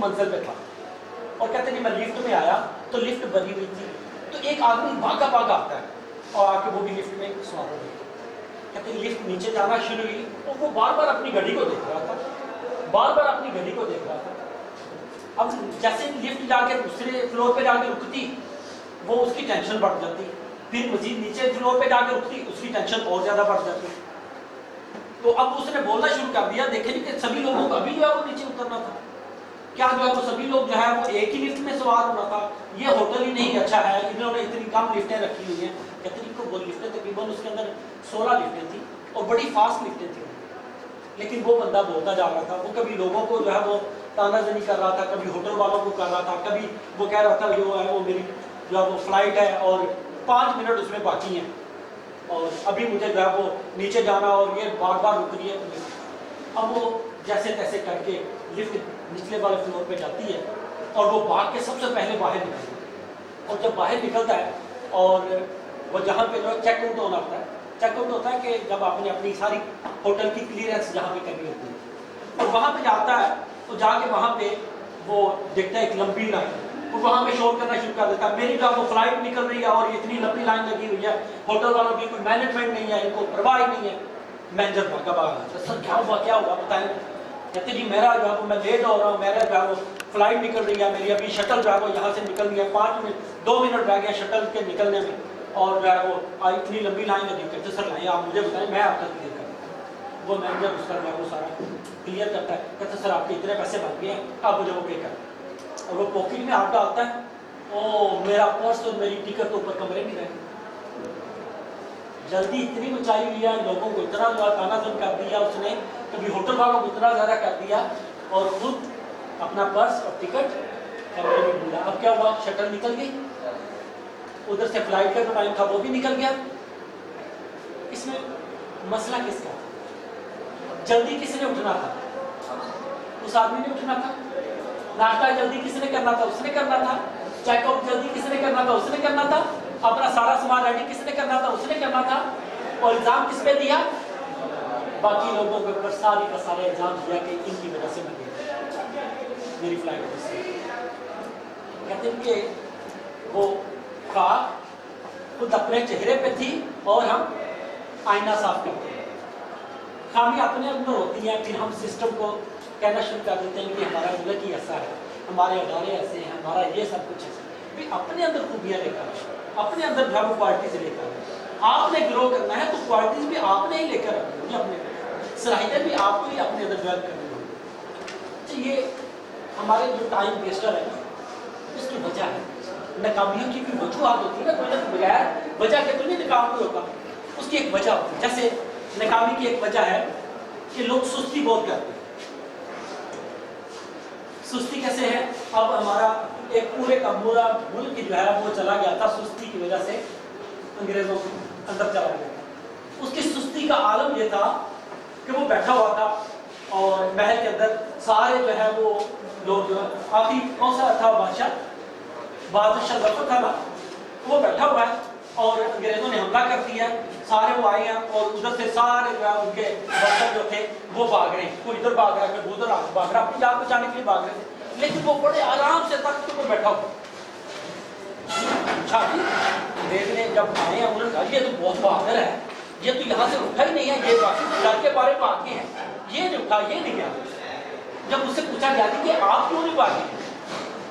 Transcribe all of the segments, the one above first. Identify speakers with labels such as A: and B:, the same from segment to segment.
A: منزل پہ تھا اور کہتے ہیں میں لفٹ میں آیا تو لفٹ بنی ہوئی تھی تو ایک آدمی بھاگا بھاگا آتا ہے اور آ کے وہ بھی لفٹ میں سوار ہو گیا. کہتے ہیں لفٹ نیچے جانا شروع ہوئی اور وہ بار بار اپنی گھڑی کو دیکھ رہا تھا، بار بار اپنی گھڑی کو دیکھ رہا تھا. اب جیسے لفٹ جا کے دوسرے فلور پہ جا کے رکتی وہ اس کی ٹینشن بڑھ جاتی، پھر مزید نیچے فلور پہ جا کے رکتی اس کی ٹینشن اور زیادہ بڑھ جاتی. تو اب اس نے بولنا شروع کر دیا دیکھیں کہ سبھی لوگوں کو ابھی جو ہے وہ نیچے اترنا تھا، کیا جو ہے وہ سبھی لوگ جو ہے وہ ایک ہی لفٹ میں سوار ہونا تھا، یہ ہوٹل ہی نہیں اچھا ہے انہوں نے اتنی کم لفٹیں رکھی ہوئی ہیں. کہتے ہیں کہ وہ لفٹیں تقریباً اس کے اندر 16 لفٹیں تھیں اور بڑی فاسٹ لفٹیں تھیں. لیکن وہ بندہ بولتا جا رہا تھا، وہ کبھی لوگوں کو جو ہے وہ تانا زنی کر رہا تھا، کبھی ہوٹل والوں کو کر رہا تھا، کبھی وہ کہہ رہا تھا جو ہے وہ میری جو ہے وہ فلائٹ ہے اور 5 منٹ اس میں باقی ہیں اور ابھی مجھے جو ہے وہ نیچے جانا اور یہ بار بار رک رہی ہے. اب وہ جیسے تیسے کر کے لفٹ نچلے والے فلور پہ جاتی ہے اور وہ بھاگ کے سب سے پہلے باہر نکلتا ہے اور جب باہر نکلتا ہے اور وہ جہاں پہ جو چیک آؤٹ ہونا ہوتا ہے، چیک آؤٹ ہوتا ہے کہ جب آپ نے اپنی ساری ہوٹل کی کلیئرنس جہاں پہ کرنی ہوتی ہے اور وہاں پہ جاتا ہے تو جا کے وہاں پہ وہ دیکھتا ہے ایک لمبی لائن اور وہاں پہ شور کرنا شروع کر دیتا ہے میری جو وہ فلائٹ نکل رہی ہے اور اتنی لمبی لائن لگی ہوئی ہے، ہوٹل والوں کی کوئی مینجمنٹ نہیں ہے، ان کو پرواہ ہی نہیں ہے. مینیجر بھاگا بھاگا سر کیا ہوا بتائیں. کہتے جی میرا جو ہے وہ میں لیٹ ہو رہا ہوں، میرا جو ہے وہ فلائٹ نکل رہی ہے، میری ابھی شٹل جو ہے وہ یہاں سے نکل گیا 2 منٹ رہ گیا شٹل کے نکلنے میں اور جو ہے وہ اتنی لمبی لائن لگی. کہتے سر نہیں آپ مجھے بتائیں میں آپ کا کلیئر کرتا ہوں. وہ مینیجر اس کا جو ہے وہ سارا کلیئر کرتا ہے. کہتے سر آپ کے اتنے پیسے بن گئے ہیں آپ مجھے وہ پے کریں اور وہ پاکٹ میں ہاتھ ڈالتا ہے. او میرا پرس اور میری ٹکٹ تو اوپر کمرے میں رہے. جلدی اتنی مچائی ہوئی ہے، لوگوں کو اتنا جو ہے تانا زن کر دیا اس نے، کبھی ہوٹل والوں کو اتنا زیادہ کر دیا اور خود اپنا پرس اور ٹکٹ کمرے میں بھولا. اب کیا ہوا شٹل نکل گئی، ادھر سے فلائٹ کا جو ٹائم تھا وہ بھی نکل گیا. اس میں مسئلہ کس کا تھا؟ جلدی کس نے اٹھنا تھا؟ اس آدمی نے اٹھنا تھا. ناشتہ جلدی کس نے کرنا تھا؟ اس نے کرنا تھا. چیک آؤٹ جلدی کس نے کرنا تھا؟ اس نے کرنا تھا. اپنا سارا سامان ریڈی کس نے کرنا تھا؟ اس نے کرنا تھا. اور الزام کس پہ دیا؟ باقی لوگوں کے اوپر ساری کا سارا الزام دیا کہ ان کی وجہ سے میری فلائٹ مس ہوئی. کہتے ہیں کہ وہ خاک خود اپنے چہرے پہ تھی اور ہم آئینہ صاف کرتے ہیں. خامی اپنے اندر ہوتی ہیں، پھر ہم سسٹم کو کہنا شروع کر دیتے ہیں کہ ہمارا ملک ہی ایسا ہے، ہمارے ادارے ایسے ہیں، ہمارا یہ سب کچھ ایسا ہے. پھر اپنے اندر خوبیاں لے کر اپنے اندر جو ہے وہ کوالٹیز لے کر آپ نے گرو کرنا ہے تو کوالٹیز بھی آپ نے ہی لے کر رکھنی ہوگی، اپنے صلاحیتیں بھی آپ کو ہی اپنے اندر ڈیولپ کرنی ہوگی. تو یہ ہمارے جو ٹائم ویسٹر ہے اس کی وجہ ہے. ناکامیوں کی بھی وجوہات ہوتی ہے نا، کوئی بغیر وجہ کے تو نہیں ناکام ہوتا، اس کی ایک وجہ ہوتی ہے. جیسے ناکامی کی ایک وجہ ہے کہ لوگ سستی بہت کرتے ہیں. سستی کیسے ہے؟ اب ہمارا ایک پورے کا پورا ملک جو ہے وہ چلا گیا تھا سستی کی وجہ سے، انگریزوں کے اندر چلا گیا تھا. اس کی سستی کا عالم یہ تھا کہ وہ بیٹھا ہوا تھا اور محل کے اندر سارے جو ہے وہ لوگ جو آخری کون سا تھا بادشاہ، بہادر شاہ ظفر تھا نا، وہ بیٹھا ہوا ہے اور انگریزوں نے حملہ کر دیا. سارے وہ آئے ہیں اور ادھر سے سارے جو ہے ان کے ورکر جو تھے وہ بھاگ رہے ہیں، کوئی ادھر بھاگ رہا ہے کوئی ادھر بھاگ رہا ہے، اپنی جان بچانے کے لیے بھاگ رہے تھے. لیکن وہ بڑے آرام سے تک تو بیٹھا ہوا. اچھا دیکھنے جب آئے ہیں انہوں نے کہا یہ تو بہت بہادر ہے، یہ تو یہاں سے اٹھا ہی نہیں ہے، یہ باقی ڈر کے بارے میں آگے ہیں، یہ نہیں اٹھا یہ نہیں گیا. جب اس سے پوچھا گیا کہ آپ کیوں نہیں بھاگے؟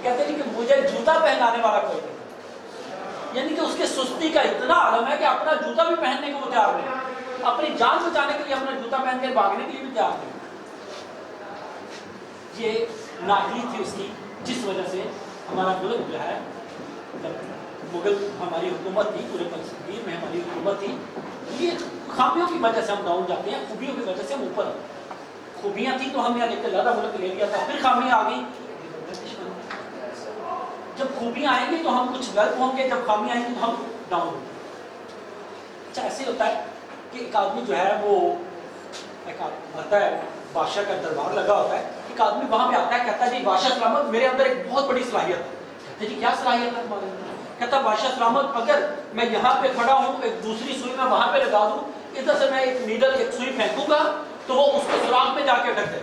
A: کہتے ہیں کہ مجھے جوتا پہنانے والا کوئی نہیں. یعنی کہ اس کے سستی کا اتنا عالم ہے کہ اپنا جوتا بھی پہننے کو وہ تیار نہیں، اپنی جان بچانے کے لیے اپنا جوتا پہن کے بھاگنے کے لیے بھی تیار نہیں. یہ نااہلی تھی اس کی، جس وجہ سے ہمارا ملک جو ہے مغل ہماری حکومت تھی، پورے کشمیر میں ہماری حکومت تھی. یہ خامیوں کی وجہ سے ہم ڈاؤن جاتے ہیں، خوبیوں کی وجہ سے ہم اوپر. خوبیاں تھیں تو ہم یہاں دیکھ کے زیادہ ملک لے لیا تھا، پھر خامیاں آ گئی. جب خوبیاں آئیں گی تو ہم کچھ غلط ہوں گے، جب خامیاں آئیں گی تو ہم ڈاؤن ہوں گے. اچھا ایسے ہوتا ہے کہ ایک آدمی جو ہے وہ ایک آتا ہے، بادشاہ کا دربار لگا ہوتا ہے، ایک آدمی وہاں پہ آتا ہے، کہتا ہے جی بادشاہ سلامت میرے اندر ایک بہت بڑی صلاحیت ہے. کہتے جی کیا صلاحیت ہے تمہارے اندر؟ کہتا بادشاہ سلامت اگر میں یہاں پہ کھڑا ہوں ایک دوسری سوئی میں وہاں پہ لگا دوں، ادھر سے میں ایک نیڈل ایک سوئی پھینکوں گا تو وہ اس کو سوراخ میں جا کے اٹک جائے.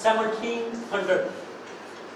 A: 1700।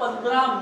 A: 15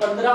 A: 15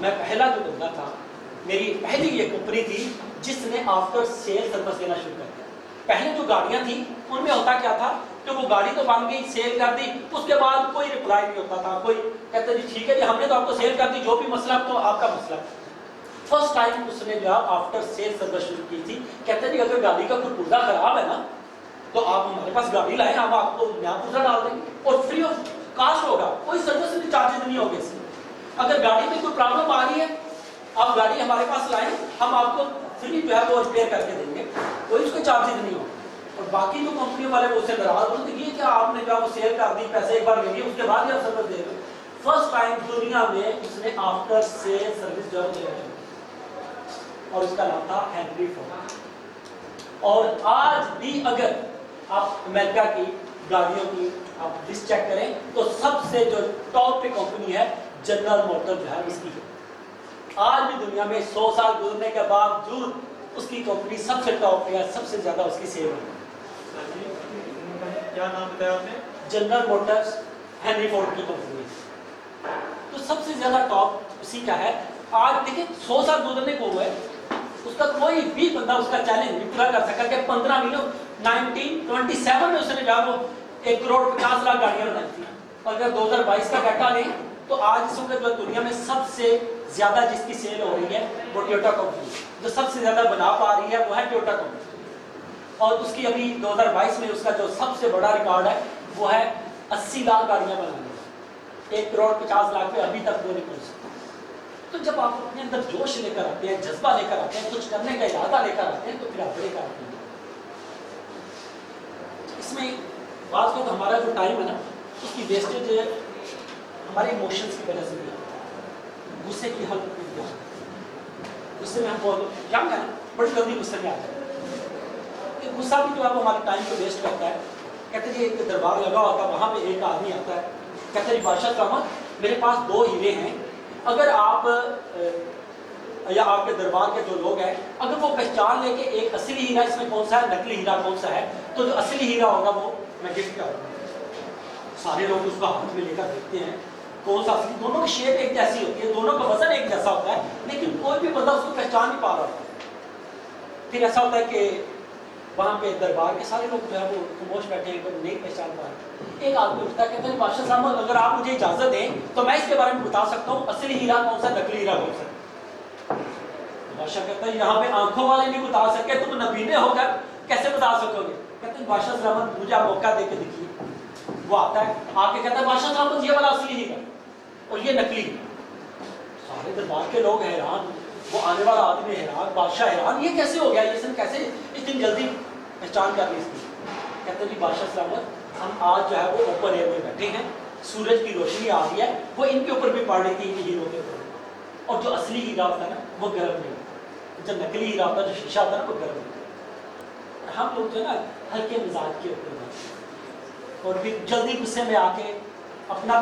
A: میں پہلا جو بندہ تھا، میری پہلی یہ کمپنی تھی جس نے آفٹر سیل سروس دینا شروع کر دیا۔ پہلے جو گاڑیاں تھیں ان میں ہوتا کیا تھا کہ وہ گاڑی تو بن گئی، سیل کر دی، اس کے بعد کوئی رپلائی نہیں ہوتا تھا، کوئی کہتا جی ٹھیک ہے جی ہم نے تو آپ کو سیل کر دی، جو بھی مسئلہ تو آپ کا مسئلہ۔ فرسٹ ٹائم اس نے جو ہے آفٹر سیل سروس شروع کی تھی، کہتے جی اگر گاڑی کا کوئی پرزہ خراب ہے نا تو آپ ہمارے پاس گاڑی لائیں، ہم آپ کو نیا پرزہ ڈال دیں گے اور فری آف کاسٹ ہوگا، کوئی سروس بھی چارجز نہیں ہوگے اس میں۔ اگر گاڑی میں کوئی پرابلم آ رہی ہے آپ گاڑی ہمارے پاس لائیں، ہم آپ کو فری جو ہے وہ ریپیئر کر کے دیں گے، کوئی اس کو چارجز نہیں ہوگا۔ اور باقی جو کمپنیوں والے وہ اس سے ناراض ہوتے ہیں کہ یہ کیا آپ نے جو ہے وہ سیل کر دی، پیسے ایک بار لے لیے اس کے بعد ہی آپ سروس دے رہے۔ فرسٹ ٹائم دنیا میں اس نے آفٹر سیل سروس جو ہے دینا شروع کی اور اس کا نام تھا ہینری فورڈ۔ اور آج بھی اگر آپ امریکہ کی گاڑیوں کی آپ لسٹ چیک کریں تو سب سے جو ٹاپ پہ کمپنی ہے جنرل موٹر جو ہے اس کی ہے۔ آج بھی دنیا میں 100 سال گزرنے کے باوجود اس کی کمپنی سب سے ٹاپ پہ ہے، سب سے زیادہ اس کی سیل ہے۔
B: کیا نام بتایا آپ نے؟
A: جنرل موٹرز ہینری فورڈ کی کمپنی ہے، تو سب سے زیادہ ٹاپ اسی کا ہے۔ آج دیکھیں 100 سال گزرنے کو ہوئے، اس کا کوئی بھی بندہ اس کا چیلنج نہیں پورا کر سکا کہ 15 مہینوں 1927 میں اس نے جا وہ 1,50,00,000 گاڑیاں بنائی تھی۔ اور اگر 2022 کا ڈیٹا لیں تو آج اس وقت جو دنیا میں سب سے زیادہ جس کی سیل ہو رہی ہے وہ ٹویوٹا کمپنی، جو سب سے زیادہ بنا پا رہی ہے وہ ہے ٹویوٹا کمپنی۔ اور اس کی ابھی 2022 میں اس کا جو سب سے بڑا ریکارڈ ہے وہ ہے 80 لاکھ گاڑیاں بنانے، 1,50,00,000 پہ ابھی تک وہ نہیں پہنچ سکتا۔ تو جب آپ اپنے اندر جوش لے کر آتے ہیں، جذبہ لے کر آتے ہیں، کچھ کرنے کا ارادہ لے کر آتے ہیں تو پھر آپ لے کر آتے ہیں۔ اس میں بعض وقت ہمارا جو ٹائم ہے نا اس کی ویسٹیج ہمارے ایموشنس کی وجہ سے بھی آتا ہے، غصے کی حالت میں بھی آتا ہے۔ غصے میں ہم بہت جانگ ہے نا بڑی جلدی غصے میں آتے ہیں، غصہ بھی جو ہے وہ ہمارے ٹائم کو ویسٹ کرتا ہے۔ کہتے ہیں ایک دربار لگا ہوتا ہے، وہاں پہ ایک آدمی آتا ہے، کہتے ہیں بادشاہ صاحب میرے پاس 2 ہیرے ہیں، اگر آپ یا آپ کے دربار کے جو لوگ ہیں اگر وہ پہچان لیں کہ ایک اصلی ہیرا اس میں کون سا ہے، نقلی ہیرا کون سا ہے، تو جو اصلی ہیرا ہوگا وہ میں گفٹ کروں گا۔ سارے لوگ اس کو ہاتھ میں لے کر دیکھتے ہیں کون سا اصلی، دونوں کی شیپ ایک جیسی ہوتی ہے، دونوں کا وزن ایک جیسا ہوتا ہے، لیکن کوئی بھی بندہ اس کو پہچان نہیں پا رہا ہوتا۔ پھر ایسا ہوتا ہے کہ وہاں پہ دربار کے سارے لوگ جو ہے وہ خاموش بیٹھے ہیں، کوئی نہیں پہچان پا رہے۔ ایک آدمی اٹھتا ہے کہتا ہے بادشاہ صاحب اگر آپ مجھے اجازت دیں تو میں اس کے بارے میں بتا سکتا ہوں اصلی ہیرا کون سا، نقلی ہیرا کون سا۔ بادشاہ کہتا ہے یہاں پہ آنکھوں والے نہیں بتا سکے، تم نبینے ہو کر کیسے بتا سکو گے؟ کہتے ہیں بادشاہ صاحب مجھے آپ موقع دے کے دیکھیے۔ وہ آتا ہے آ کے کہتا ہے بادشاہ صاحب یہ والا اصلی ہیرا اور یہ نقلی۔ سارے دربار کے لوگ حیران، وہ آنے والا آدمی حیران، بادشاہ حیران، یہ کیسے ہو گیا، یہ سن کیسے اتنی جلدی پہچان کر لی اس کی۔ کہتے ہیں جی بادشاہ صاحب ہم آج جو ہے وہ اوپن ایئر میں بیٹھے ہیں، سورج کی روشنی آ رہی ہے، وہ ان کے اوپر بھی پڑ رہی تھی، ان ہیروں کے اوپر، اور جو اصلی ہیرا ہوتا ہے نا وہ گرم نہیں ہوتا، جو نقلی ہیرا ہوتا ہے جو شیشہ ہوتا ہے نا وہ گرم ہوتا ہے۔ ہم لوگ جو ہے نا ہلکے مزاج کے ہوتے ہیں اور پھر جلدی غصے میں آ کے اپنا